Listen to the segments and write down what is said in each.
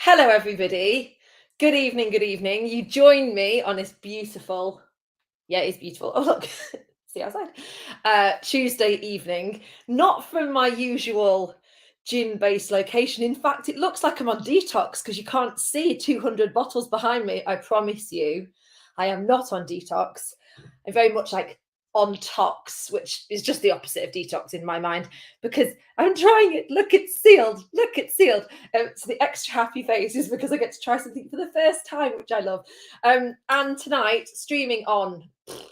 Hello, everybody. Good evening. Good evening. You join me on this beautiful, yeah, it's beautiful. Oh, look, see outside. Tuesday evening, not from my usual gin-based location. In fact, it looks like I'm on detox because you can't see 200 bottles behind me. I promise you, I am not on detox. I'm very much like on tox, which is just the opposite of detox in my mind because I'm trying it. Look, it's sealed. Look, it's sealed. So the extra happy face is because I get to try something for the first time, which I love. And tonight, streaming on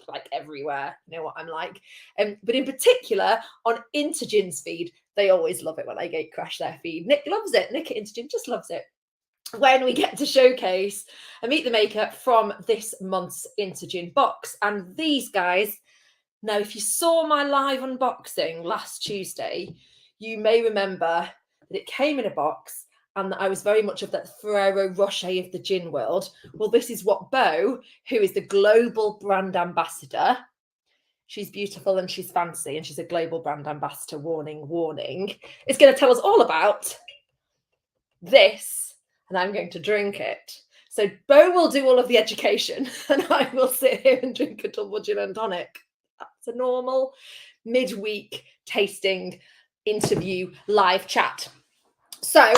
like everywhere, you know what I'm like. But in particular, on Intergin's feed, they always love it when I gate crash their feed. Nick loves it. Nick at Intergin just loves it when we get to showcase a Meet the Maker from this month's Intergin box. And these guys, now, if you saw my live unboxing last Tuesday, you may remember that it came in a box and that I was very much of that Ferrero Rocher of the gin world. Well, this is what Bo, who is the global brand ambassador, she's beautiful and she's fancy and she's a global brand ambassador, warning, warning, is going to tell us all about this, and I'm going to drink it. So Bo will do all of the education and I will sit here and drink a double gin and tonic. That's a normal midweek tasting interview live chat. So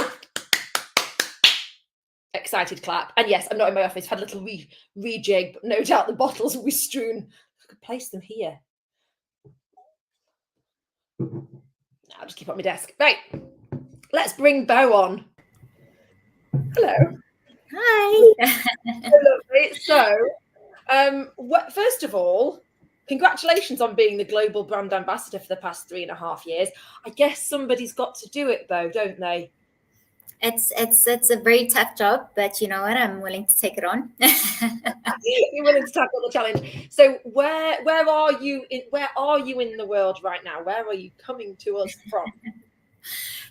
excited clap. And yes, I'm not in my office. Had a little rejig, but no doubt the bottles will be strewn. I could place them here. I'll just keep it on my desk. Right. Let's bring Bo on. Hello. Hi. So, first of all, congratulations on being the global brand ambassador for the past 3.5 years. I guess somebody's got to do it, though, don't they? It's a very tough job, but you know what? I'm willing to take it on. You're willing to tackle the challenge. So, where are you in the world right now? Where are you coming to us from?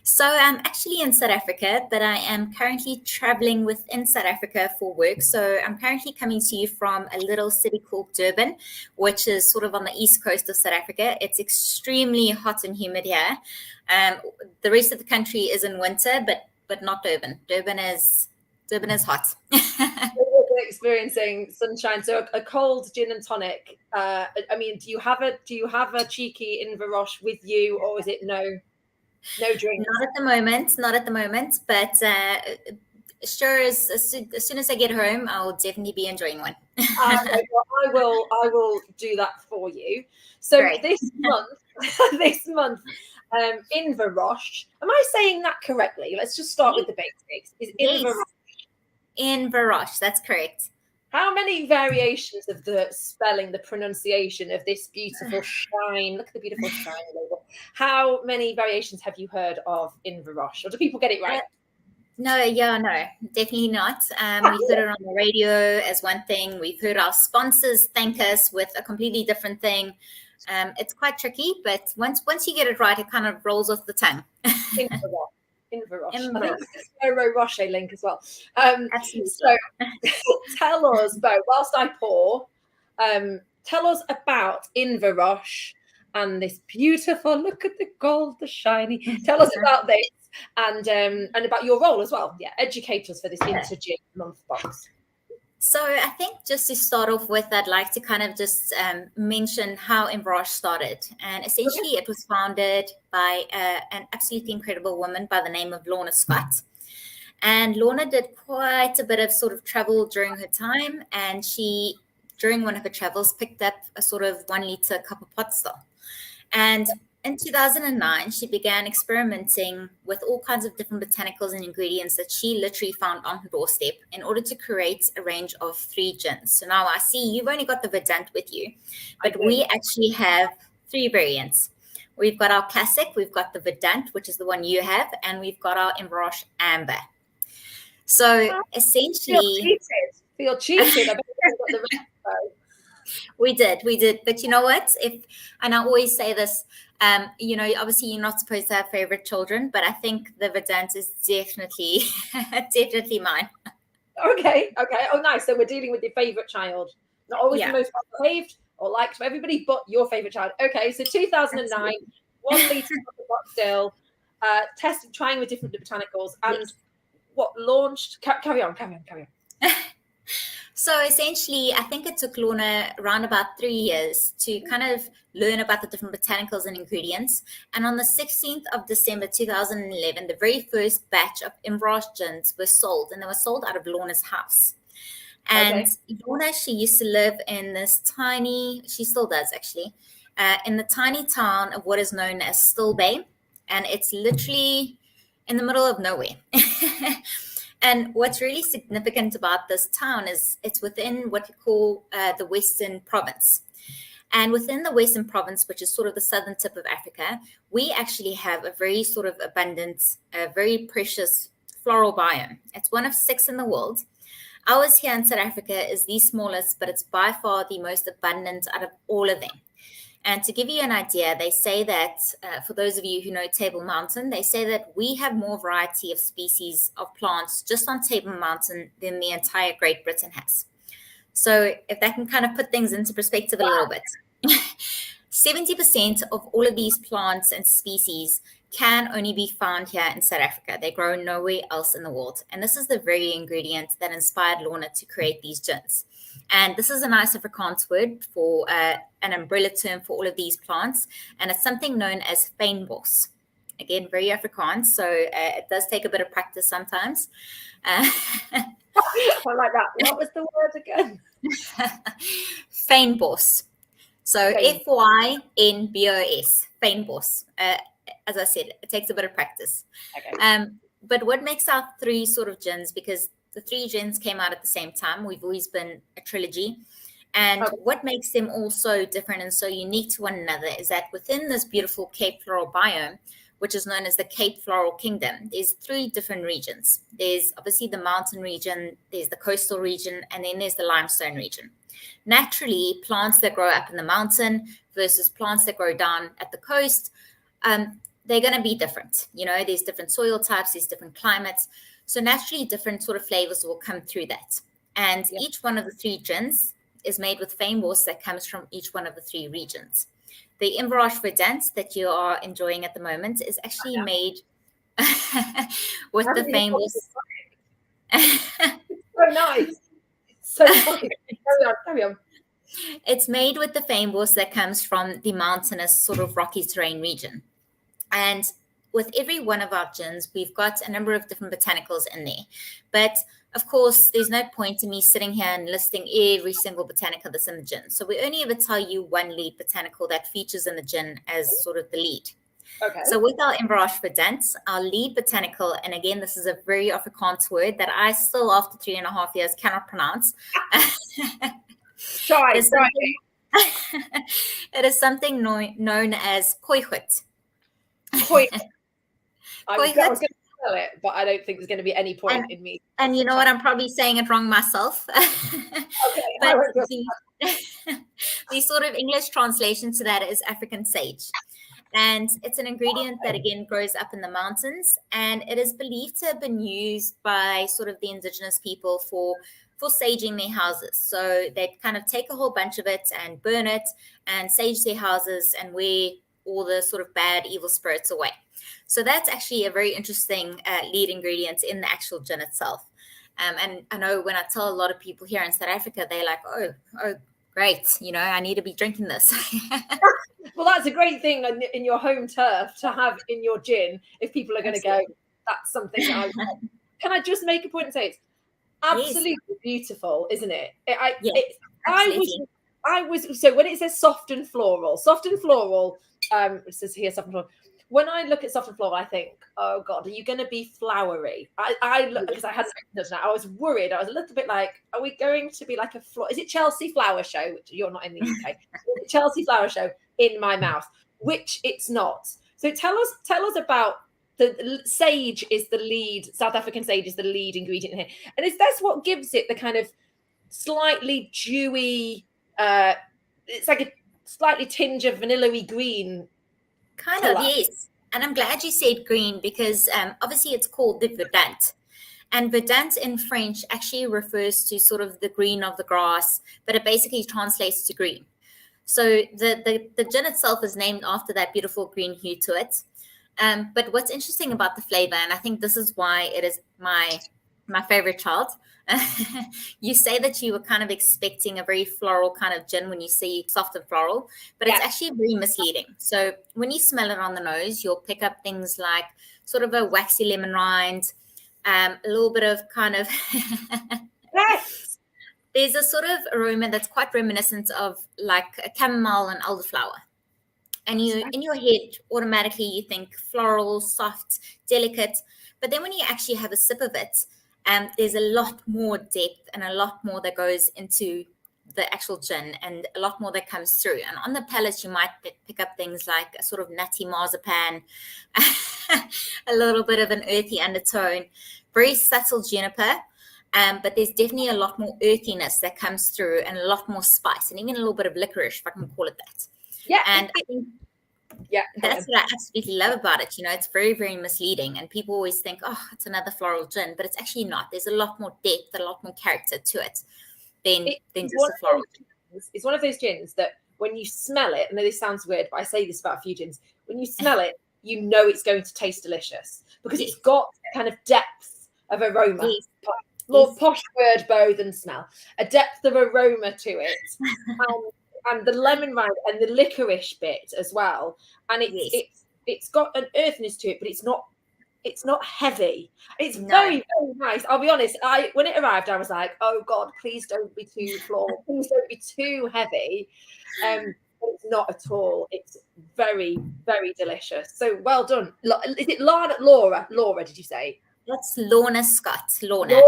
So I'm actually in South Africa, but I am currently traveling within South Africa for work. So I'm currently coming to you from a little city called Durban, which is sort of on the east coast of South Africa. It's extremely hot and humid here. The rest of the country is in winter, but not Durban. Durban is hot. We're experiencing sunshine, so a cold gin and tonic. I mean, do you have a cheeky Inverroche with you, or is it no drink? Not at the moment, but sure, as soon as I get home, I'll definitely be enjoying one. Okay, well, I will do that for you. So Great. this month, Inverroche. Am I saying that correctly? Let's just start with the basics. Is Inverroche? Inverroche, that's correct. How many variations of the spelling, the pronunciation of this beautiful shine? Look at the beautiful shine label. How many variations have you heard of Inverroche? Or do people get it right? No, definitely not. We've heard it on the radio as one thing. We've heard our sponsors thank us with a completely different thing. It's quite tricky, but once you get it right, it kind of rolls off the tongue. Inverroche. I think it's a Ferrero Rocher link as well. Absolutely. So tell us, Bo, whilst I pour, tell us about Inverroche and this beautiful, look at the gold, the shiny. Tell us about this and about your role as well. Yeah, educate us for this Intergin month box. So I think just to start off with, I'd like to kind of just mention how Inverroche started. And essentially it was founded by an absolutely incredible woman by the name of Lorna Scott. And Lorna did quite a bit of sort of travel during her time. And she, during one of her travels, picked up a sort of 1 liter copper pot still. And in 2009, she began experimenting with all kinds of different botanicals and ingredients that she literally found on her doorstep in order to create a range of 3 gins. So now I see you've only got the Verdant with you, but we actually have 3 variants. We've got our classic, we've got the Verdant, which is the one you have, and we've got our Inverroche Amber. So essentially... Feel cheated. I bet you got the rest though. We did. But you know what? And I always say this, obviously you're not supposed to have favorite children, but I think the Verdant is definitely mine. Okay. Oh, nice. So we're dealing with your favorite child. Not always the most behaved or liked by everybody, but your favorite child. Okay. So 2009, absolutely. 1 liter of the box still, trying with different botanicals. And what launched? Carry on. So essentially, I think it took Lorna around about 3 years to kind of learn about the different botanicals and ingredients. And on the 16th of December 2011, the very first batch of Inverroche gins were sold, and they were sold out of Lorna's house. And Lorna, she used to live in this tiny, she still does actually, in the tiny town of what is known as Still Bay. And it's literally in the middle of nowhere. And what's really significant about this town is it's within what we call the Western Province. And within the Western Province, which is sort of the southern tip of Africa, we actually have a very sort of abundant, very precious floral biome. It's one of 6 in the world. Ours here in South Africa is the smallest, but it's by far the most abundant out of all of them. And to give you an idea, they say that, for those of you who know Table Mountain, they say that we have more variety of species of plants just on Table Mountain than the entire Great Britain has. So if that can kind of put things into perspective a little bit, 70% of all of these plants and species can only be found here in South Africa. They grow nowhere else in the world. And this is the very ingredient that inspired Lorna to create these gins. And this is a nice Afrikaans word for an umbrella term for all of these plants. And it's something known as fynbos. Again, very Afrikaans. So it does take a bit of practice sometimes. I like that. What was the word again? Fynbos. So Fynbos. Fynbos. As I said, it takes a bit of practice. Okay. But what makes our 3 sort of gins, because the 3 gins came out at the same time. We've always been a trilogy. And what makes them all so different and so unique to one another is that within this beautiful Cape Floral biome, which is known as the Cape Floral Kingdom, there's 3 different regions. There's obviously the mountain region, there's the coastal region, and then there's the limestone region. Naturally, plants that grow up in the mountain versus plants that grow down at the coast, they're going to be different. You know, there's different soil types, there's different climates. So naturally, different sort of flavors will come through that. And each one of the 3 gins is made with fynbos that comes from each one of the 3 regions. The Inverroche Verdant that you are enjoying at the moment is actually made with the fynbos. So nice. So nice. Carry on. It's made with the fynbos that comes from the mountainous sort of rocky terrain region. And with every one of our gins, we've got a number of different botanicals in there. But of course, there's no point in me sitting here and listing every single botanical that's in the gin. So we only ever tell you one lead botanical that features in the gin as sort of the lead. Okay. So with our Inverroche Verdant, our lead botanical, and again, this is a very Afrikaans word that I still, after 3.5 years, cannot pronounce. Try. It is something known as kooigoed. I was going to spell it, but I don't think there's going to be any point in me. And you know what? I'm probably saying it wrong myself. Okay. But the sort of English translation to that is African sage. And it's an ingredient that, again, grows up in the mountains. And it is believed to have been used by sort of the indigenous people for saging their houses. So they'd kind of take a whole bunch of it and burn it and sage their houses and wear all the sort of bad, evil spirits away. So that's actually a very interesting lead ingredient in the actual gin itself. And I know when I tell a lot of people here in South Africa, they're like, oh, great. You know, I need to be drinking this. Well, that's a great thing in your home turf to have in your gin. If people are going to go, that's something that I want. Can I just make a point and say it's absolutely beautiful, isn't it? I was so when it says soft and floral, it says here soft and floral. When I look at soft and floral, I think, oh God, are you going to be flowery? I look because I hadn't done that. I was worried. I was a little bit like, are we going to be like a flower? Is it Chelsea Flower Show? Which you're not in the UK. Chelsea Flower Show in my mouth, which it's not. So tell us about the sage is the lead. South African sage is the lead ingredient here, and is that what gives it the kind of slightly dewy? It's like a slightly tinge of vanilla-y green. Kind of, yes. And I'm glad you said green because obviously it's called the verdant. And verdant in French actually refers to sort of the green of the grass, but it basically translates to green. So the gin itself is named after that beautiful green hue to it. But what's interesting about the flavor, and I think this is why it is my favorite child. You say that you were kind of expecting a very floral kind of gin when you see soft and floral, but it's actually very misleading. So when you smell it on the nose, you'll pick up things like sort of a waxy lemon rind, a little bit of kind of Yes. there's a sort of aroma that's quite reminiscent of like a chamomile and elderflower. And you, in your head, automatically you think floral, soft, delicate. But then when you actually have a sip of it, there's a lot more depth and a lot more that goes into the actual gin, and a lot more that comes through. And on the palate, you might pick up things like a sort of nutty marzipan, a little bit of an earthy undertone, very subtle juniper. But there's definitely a lot more earthiness that comes through, and a lot more spice, and even a little bit of licorice, if I can call it that. Yeah. And I think that's what I absolutely love about it. You know, it's very, very misleading, and people always think, oh, it's another floral gin, but it's actually not. There's a lot more depth, a lot more character to it than just a floral gin. It's one of those gins that when you smell it, I know this sounds weird, but I say this about a few gins, when you smell it, you know it's going to taste delicious because it's got kind of depth of aroma. Yes. More posh word bow than smell. A depth of aroma to it. And the lemon rind and the licorice bit as well. And it's got an earthiness to it, but it's not heavy. It's very, very nice. I'll be honest. When it arrived, I was like, oh God, please don't be too floral. Please don't be too heavy. But it's not at all. It's very, very delicious. So well done. Is it Laura? Laura, did you say? That's Lorna Scott. Lorna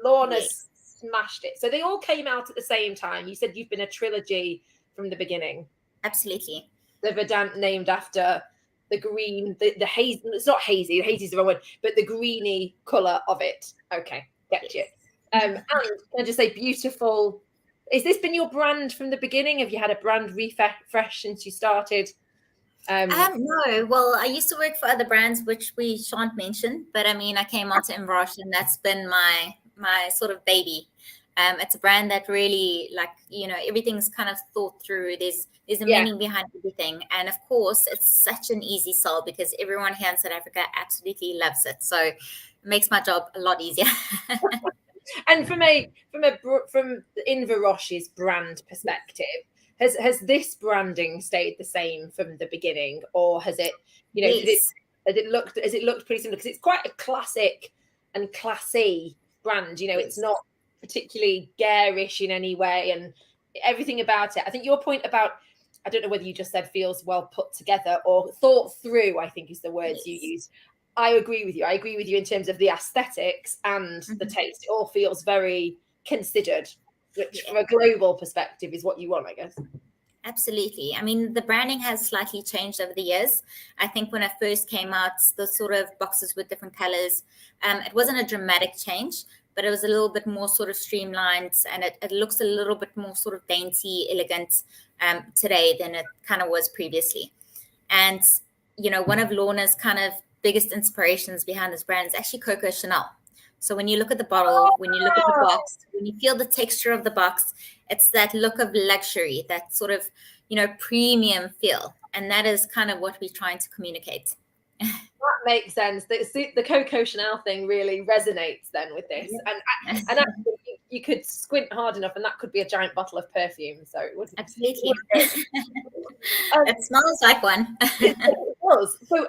smashed it. So they all came out at the same time. You said you've been a trilogy from the beginning. Absolutely. The Verdant named after the green, the haze. It's not hazy. Hazy is the wrong word, but the greeny colour of it. Okay, get you. And can I just say, beautiful. Has this been your brand from the beginning? Have you had a brand refresh since you started? No. Well, I used to work for other brands, which we shan't mention. But I mean, I came onto Inverroche, and that's been my sort of baby. It's a brand that really, like, you know, everything's kind of thought through. There's a meaning behind everything, and of course, it's such an easy sell because everyone here in South Africa absolutely loves it. So it makes my job a lot easier. And from Inverroche's brand perspective, has this branding stayed the same from the beginning, or has it, you know, has it looked pretty similar? Because it's quite a classic and classy brand. You know, it's not particularly garish in any way, and everything about it. I think your point about, I don't know whether you just said feels well put together or thought through, I think is the words you used. I agree with you. I agree with you in terms of the aesthetics and the taste. It all feels very considered, which from a global perspective is what you want, I guess. Absolutely. I mean, the branding has slightly changed over the years. I think when I first came out, the sort of boxes with different colors, it wasn't a dramatic change, but it was a little bit more sort of streamlined, and it looks a little bit more sort of dainty, elegant today than it kind of was previously. And, you know, one of Lorna's kind of biggest inspirations behind this brand is actually Coco Chanel. So when you look at the bottle, when you look at the box, when you feel the texture of the box, it's that look of luxury, that sort of, you know, premium feel. And that is kind of what we're trying to communicate. That makes sense. The Coco Chanel thing really resonates then with this. And actually, you could squint hard enough and that could be a giant bottle of perfume. So it wouldn't. Absolutely. It smells like one. It does. So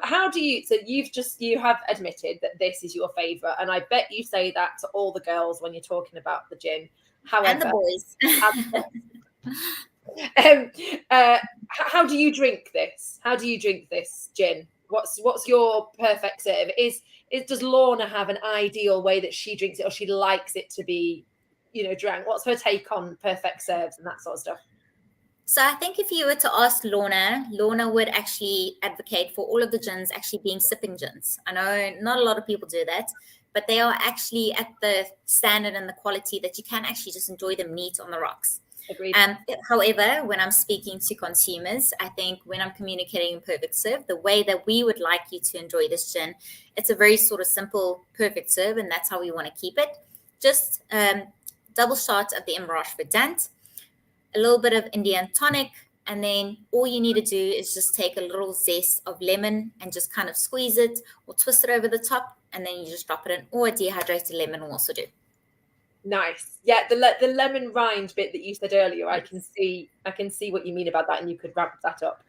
you have admitted that this is your favourite, and I bet you say that to all the girls when you're talking about the gin. However, and the boys. How do you drink this? How do you drink this gin? What's your perfect serve? Does Lorna have an ideal way that she drinks it, or she likes it to be, you know, drank? What's her take on perfect serves and that sort of stuff? So I think if you were to ask Lorna would actually advocate for all of the gins actually being sipping gins. I know not a lot of people do that, but they are actually at the standard and the quality that you can actually just enjoy them neat on the rocks. Agreed. However, when I'm speaking to consumers, I think when I'm communicating perfect serve, the way that we would like you to enjoy this gin, it's a very sort of simple perfect serve, and that's how we want to keep it. Just double shot of the Inverroche Verdant, a little bit of Indian tonic, And then all you need to do is just take a little zest of lemon and just kind of squeeze it or twist it over the top, and then you just drop it in, or a dehydrated lemon will also do. Nice. Yeah, the lemon rind bit that you said earlier, I can see what you mean about that, and you could ramp that up.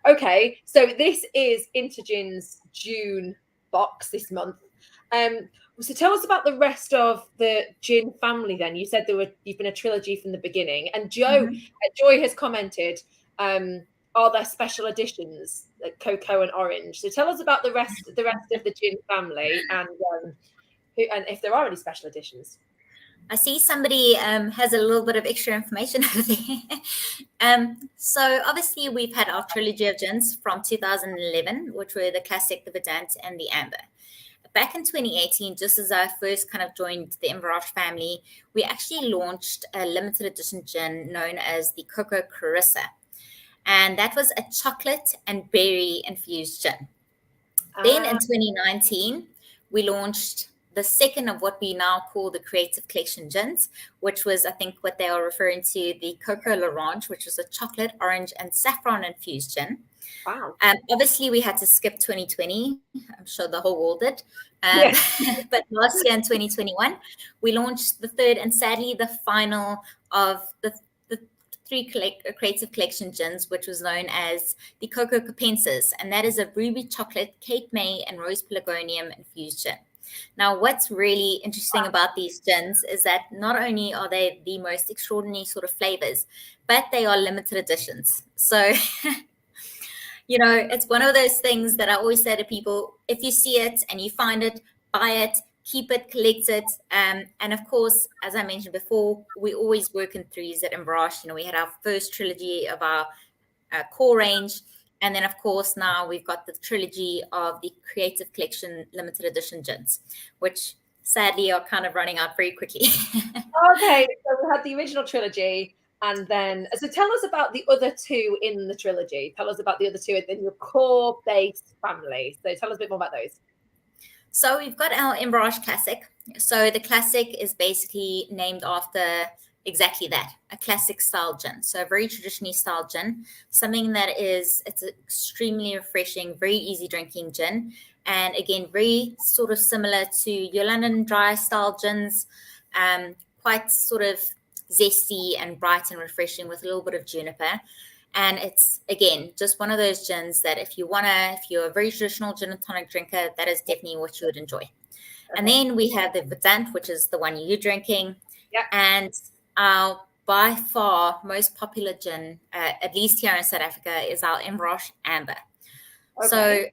Okay, so this is Intergin's June box this month. So tell us about the rest of the gin family then. You said you've been a trilogy from the beginning, and Joy has commented, are there special editions like cocoa and orange? So tell us about the rest of the gin family, and if there are any special editions. I see somebody has a little bit of extra information over there. So obviously we've had our trilogy of gins from 2011, which were the classic, the Verdant, and the Amber. Back in 2018, just as I first kind of joined the Inverroche family, we actually launched a limited edition gin known as the Cocoa Carissa. And that was a chocolate and berry infused gin. Then in 2019, we launched the second of what we now call the Creative Collection gins, which was, I think, what they are referring to, the Cocoa L'Orange, which was a chocolate, orange, and saffron infused gin. Wow. Obviously, we had to skip 2020. I'm sure the whole world did. But last year in 2021, we launched the third and sadly the final of the three Creative Collection gins, which was known as the Cocoa Capensis. And that is a ruby chocolate, Cape May, and rose pelargonium infused gin. Now, what's really interesting about these gins is that not only are they the most extraordinary sort of flavors, but they are limited editions. So, it's one of those things that I always say to people, if you see it and you find it, buy it, keep it, collect it. And of course, as I mentioned before, we always work in threes at Inverroche. We had our first trilogy of our core range. And then, of course, now we've got the trilogy of the Creative Collection limited edition gins, which sadly are kind of running out very quickly. Okay, so we had the original trilogy, and then, so tell us about the other two in the trilogy. Tell us about the other two in your core base family. So tell us a bit more about those. So we've got our Inverroche Classic. So the Classic is basically named after exactly that, a classic style gin. So a very traditionally styled gin, something that it's extremely refreshing, very easy drinking gin. And again, very sort of similar to your London dry style gins, quite sort of zesty and bright and refreshing with a little bit of juniper. And it's, again, just one of those gins that if you're a very traditional gin and tonic drinker, that is definitely what you would enjoy. Okay. And then we have the Verdant, which is the one you're drinking. Yeah. And our by far most popular gin, at least here in South Africa, is our Inverroche Amber. Okay. So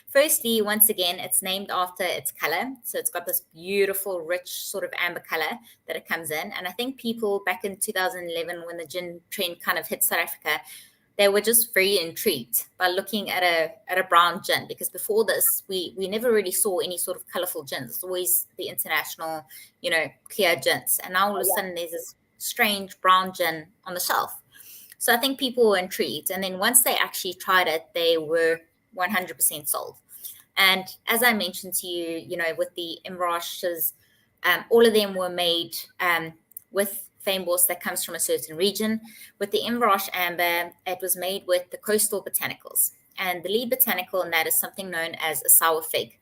firstly, once again, it's named after its color. So it's got this beautiful, rich sort of amber color that it comes in. And I think people back in 2011, when the gin trend kind of hit South Africa, they were just very intrigued by looking at a brown gin, because before this, we never really saw any sort of colorful gins. It's always the international, clear gins. And now all of a sudden there's this strange brown gin on the shelf. So I think people were intrigued. And then once they actually tried it, they were 100% sold. And as I mentioned to you, with the Inverroches, all of them were made with fynbos that comes from a certain region. With the Inverroche Amber, it was made with the coastal botanicals. And the lead botanical in that is something known as a sour fig.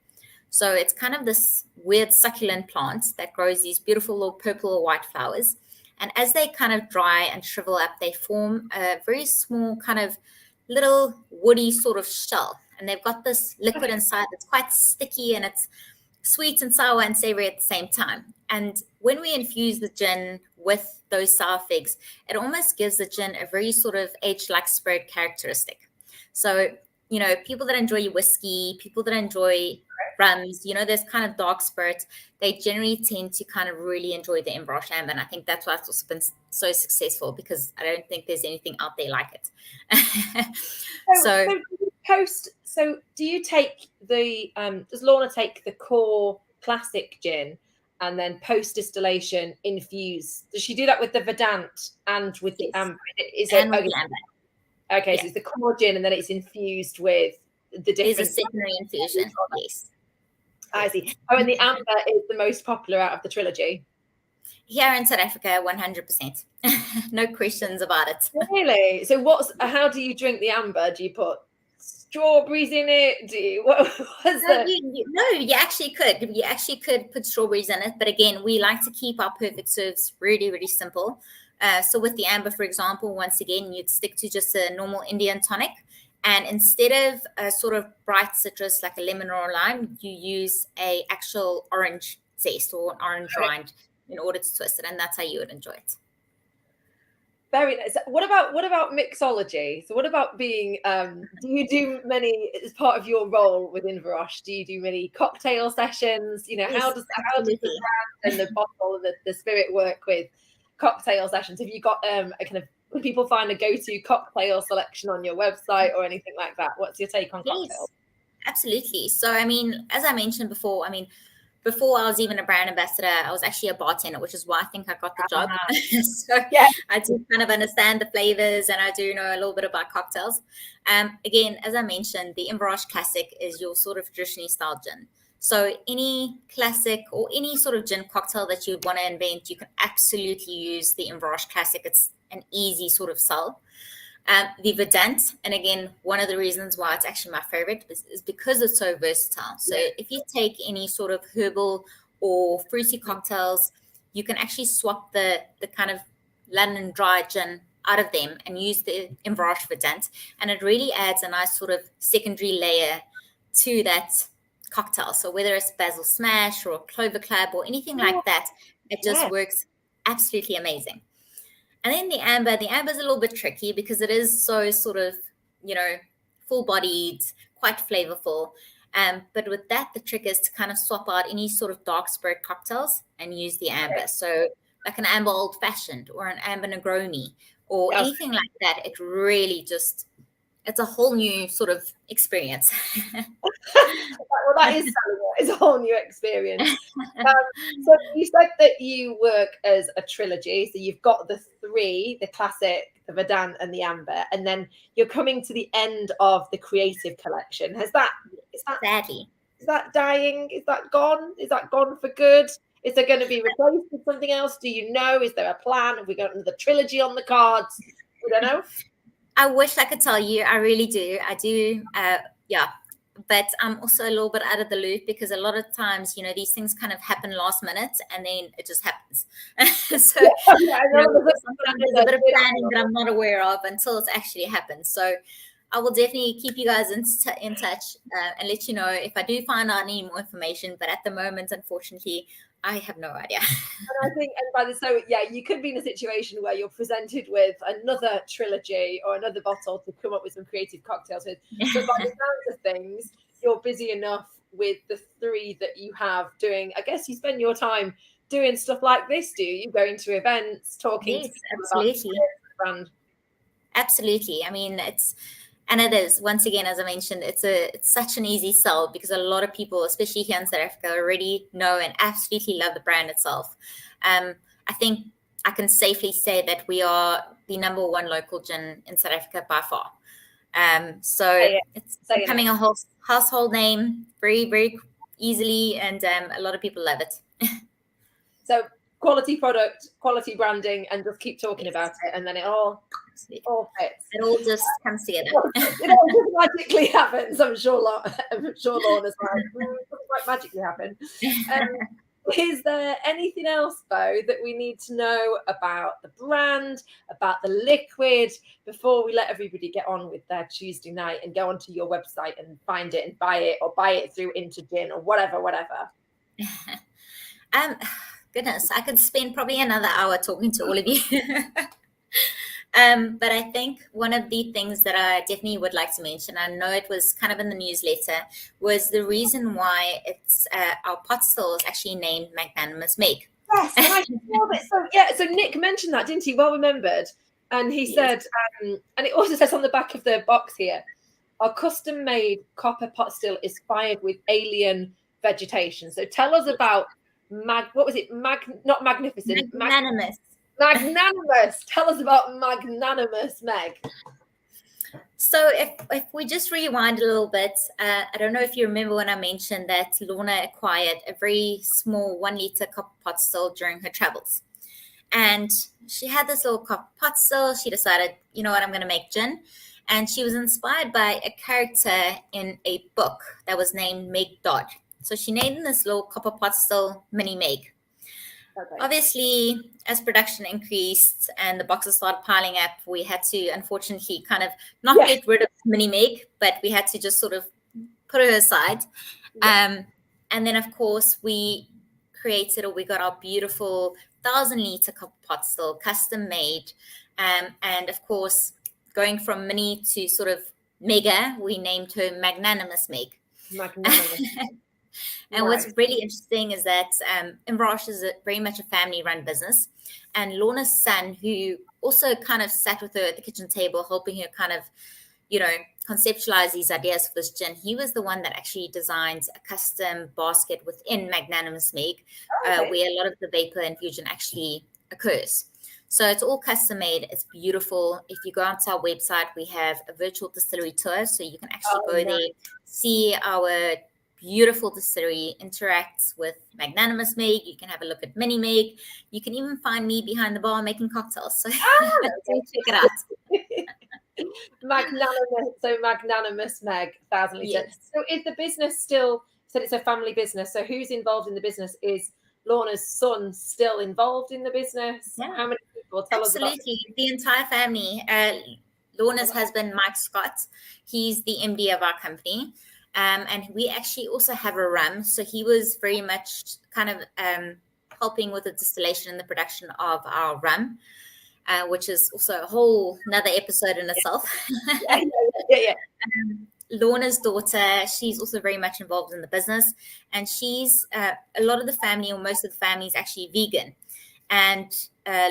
So it's kind of this weird succulent plant that grows these beautiful little purple or white flowers. And as they kind of dry and shrivel up, they form a very small kind of little woody sort of shell. And they've got this liquid inside that's quite sticky, and it's sweet and sour and savory at the same time. And when we infuse the gin with those sour figs, it almost gives the gin a very sort of aged-like spirit characteristic. So, people that enjoy whiskey, people that enjoy rums, those kind of dark spirits, they generally tend to kind of really enjoy the Inverroche Amber. And I think that's why it's also been so successful, because I don't think there's anything out there like it. So do you take does Lorna take the core classic gin and then post distillation infuse? Does she do that with the Verdant and with the Amber? Amber. Okay, so it's the core gin and then it's infused with the different. There's a secondary infusion. Yes. I see. Oh, and the Amber is the most popular out of the trilogy. Here in South Africa, 100%. No questions about it. Really? So how do you drink the amber? Do you put strawberries in it? Do you, what's No, you actually could. You actually could put strawberries in it. But again, we like to keep our perfect serves really, really simple. So with the amber, for example, once again, you'd stick to just a normal Indian tonic. And instead of a sort of bright citrus like a lemon or a lime, you use a actual orange zest or an orange rind in order to twist it. And that's how you would enjoy it. Very nice. What about mixology? So what about being, do you do many, as part of your role with Inverroche, do you do many cocktail sessions? You know, Yes, how does the brand and the bottle and the spirit work with cocktail sessions? Have you got a kind of, can people find a go-to cocktail selection on your website or anything like that? What's your take on cocktails? Yes, absolutely. So, I mean, as I mentioned before, before I was even a brand ambassador, I was actually a bartender, which is why I think I got the job. So yeah, I do kind of understand the flavors and I do know a little bit about cocktails. Again, as I mentioned, the Inverroche Classic is your sort of traditionally styled gin. So any classic or any sort of gin cocktail that you want to invent, you can absolutely use the Inverroche Classic. It's an easy sort of sell. The Verdant, and again, one of the reasons why it's actually my favorite is because it's so versatile. So if you take any sort of herbal or fruity cocktails, you can actually swap the kind of London dry gin out of them and use the Inverroche Verdant, and it really adds a nice sort of secondary layer to that cocktail. So whether it's basil smash or a clover club or anything like that, it just works absolutely amazing. And then the amber is a little bit tricky because it is so sort of, full-bodied, quite flavorful. But with that, the trick is to kind of swap out any sort of dark spirit cocktails and use the amber. So like an amber old fashioned or an amber Negroni or anything like that. It really just, it's a whole new sort of experience. Well, that is it's a whole new experience. So you said that you work as a trilogy. So you've got the three, the classic, the Verdant and the amber, and then you're coming to the end of the creative collection. Is that sadly, is that dying? Is that gone? Is that gone for good? Is there going to be replaced with something else? Do you know? Is there a plan? Have we got another trilogy on the cards? We don't know. I wish I could tell you. I really do. I do. Yeah. But I'm also a little bit out of the loop because a lot of times, these things kind of happen last minute and then it just happens. So sometimes there's a bit of planning that I'm not aware of until it's actually happened. So I will definitely keep you guys in touch and let you know if I do find out any more information. But at the moment, unfortunately, I have no idea. And I think, you could be in a situation where you're presented with another trilogy or another bottle to come up with some creative cocktails with. But by the sounds of things, you're busy enough with the three that you have doing. I guess you spend your time doing stuff like this, do you? Going to events, talking to people absolutely. About the brand. Absolutely. I mean, it is, once again, as I mentioned, it's such an easy sell because a lot of people, especially here in South Africa, already know and absolutely love the brand itself. I think I can safely say that we are the number one local gin in South Africa by far. It's becoming a household name very, very easily, and a lot of people love it. So quality product, quality branding, and just keep talking about it, and then it all fits. It all just comes together. It all just magically happens. I'm sure Lorna's like, doesn't quite magically happen. Is there anything else, Bo, that we need to know about the brand, about the liquid, before we let everybody get on with their Tuesday night and go onto your website and find it and buy it, or buy it through Into Gin or whatever? Goodness, I could spend probably another hour talking to all of you. But I think one of the things that I definitely would like to mention, I know it was kind of in the newsletter, was the reason why it's our pot still is actually named Magnanimous Meg. Yes, and I saw it. So Nick mentioned that, didn't he? Well remembered. And he said, and it also says on the back of the box here, our custom-made copper pot still is fired with alien vegetation. So tell us about not magnificent, Magnanimous. Magnanimous. Tell us about Magnanimous Meg. So if we just rewind a little bit, I don't know if you remember when I mentioned that Lorna acquired a very small 1 liter copper pot still during her travels. And she had this little copper pot still. She decided, you know what, I'm going to make gin. And she was inspired by a character in a book that was named Meg Dodd. So she named this little copper pot still Mini Meg. Okay. Obviously, as production increased and the boxes started piling up, we had to unfortunately kind of not get rid of Mini Meg, but we had to just sort of put her aside. And then, of course, we got our beautiful 1,000 liter copper pot still, custom made. And of course, going from mini to sort of mega, we named her Magnanimous Meg. Magnanimous. And what's really interesting is that Inverroche is very much a family-run business. And Lorna's son, who also kind of sat with her at the kitchen table, helping her kind of, you know, conceptualize these ideas for this gin, he was the one that actually designed a custom basket within Magnanimous Meg, where a lot of the vapor infusion actually occurs. So it's all custom made. It's beautiful. If you go onto our website, we have a virtual distillery tour, so you can actually go there, see our beautiful distillery, interacts with Magnanimous Meg. You can have a look at Mini Meg. You can even find me behind the bar making cocktails. So check it out. Magnanimous Meg, 1,000 liters. Yes. So is the business still, said it's a family business, so who's involved in the business? Is Lorna's son still involved in the business? Yeah. How many people? Tell us about the entire family. Lorna's husband, Mike Scott, he's the MD of our company. And we actually also have a rum. So he was very much kind of helping with the distillation and the production of our rum, which is also a whole another episode in itself. Lorna's daughter, she's also very much involved in the business. And she's, a lot of the family, or most of the family, is actually vegan. And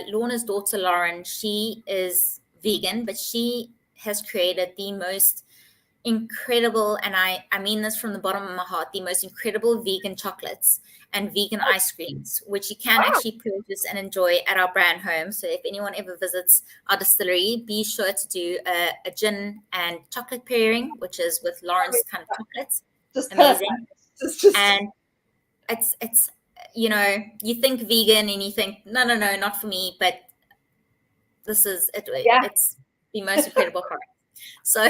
Lorna's daughter, Lauren, she is vegan, but she has created the most incredible, and I mean this from the bottom of my heart, the most incredible vegan chocolates and vegan ice creams, which you can actually purchase and enjoy at our brand home. So if anyone ever visits our distillery, be sure to do a gin and chocolate pairing, which is with Lauren's kind of chocolates. Just amazing. And it's you know, you think vegan and you think no, not for me, but this is it. It's the most incredible product. So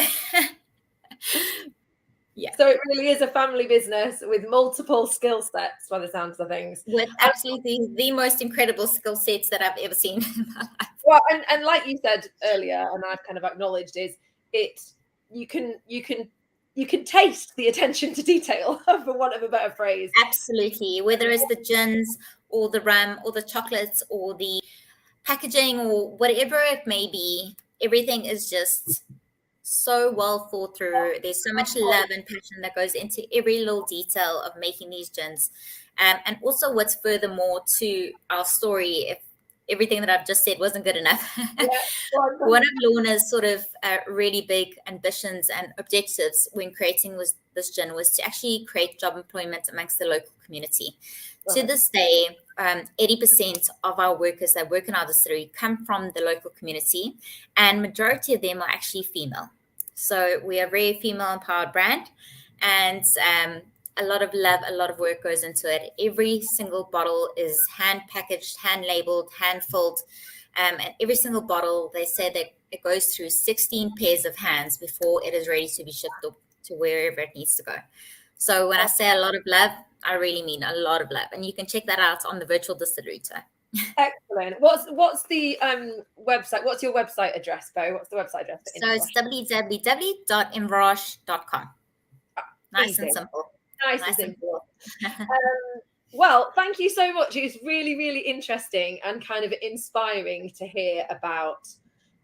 so it really is a family business with multiple skill sets by the sounds of things, with absolutely the most incredible skill sets that I've ever seen in my life. Well, and like you said earlier, and I've kind of acknowledged, is it you can taste the attention to detail, for want of a better phrase. Absolutely, whether it's the gins or the rum or the chocolates or the packaging or whatever it may be, everything is just so well thought through. There's so much love and passion that goes into every little detail of making these gins. And also what's furthermore to our story, if everything that I've just said wasn't good enough, one of Lorna's sort of really big ambitions and objectives when creating this gin was to actually create job employment amongst the local community. To this day, 80% of our workers that work in our distillery come from the local community, and majority of them are actually female. So we are a very female-empowered brand, and a lot of love, a lot of work goes into it. Every single bottle is hand-packaged, hand-labeled, hand-filled, and every single bottle, they say that it goes through 16 pairs of hands before it is ready to be shipped to wherever it needs to go. So when I say a lot of love, I really mean a lot of love. And you can check that out on the virtual distillery tour. Excellent. What's the website? What's your website address, Bo? What's the website address? So it's www.inverroche.com. Nice and simple. Nice and simple. Well, thank you so much. It was really, really interesting and kind of inspiring to hear about,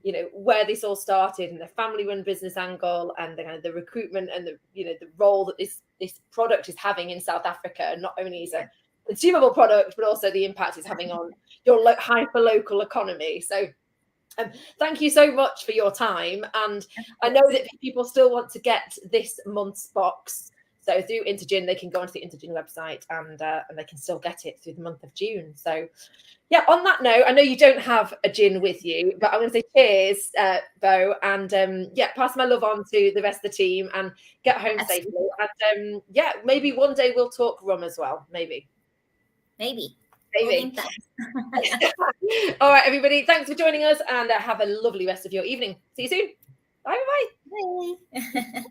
you know, where this all started and the family-run business angle and the kind of the recruitment and the, you know, the role that this product is having in South Africa, not only as a consumable product, but also the impact it's having on your hyper-local economy. So thank you so much for your time. And I know that people still want to get this month's box. So through Intergin, they can go onto the Intergin website and they can still get it through the month of June. So yeah, on that note, I know you don't have a gin with you, but I'm going to say cheers, Bo, and yeah, pass my love on to the rest of the team and get home Absolutely. safely. And yeah, maybe one day we'll talk rum as well. Maybe. Maybe. All right, everybody. Thanks for joining us, and have a lovely rest of your evening. See you soon. Bye. Bye.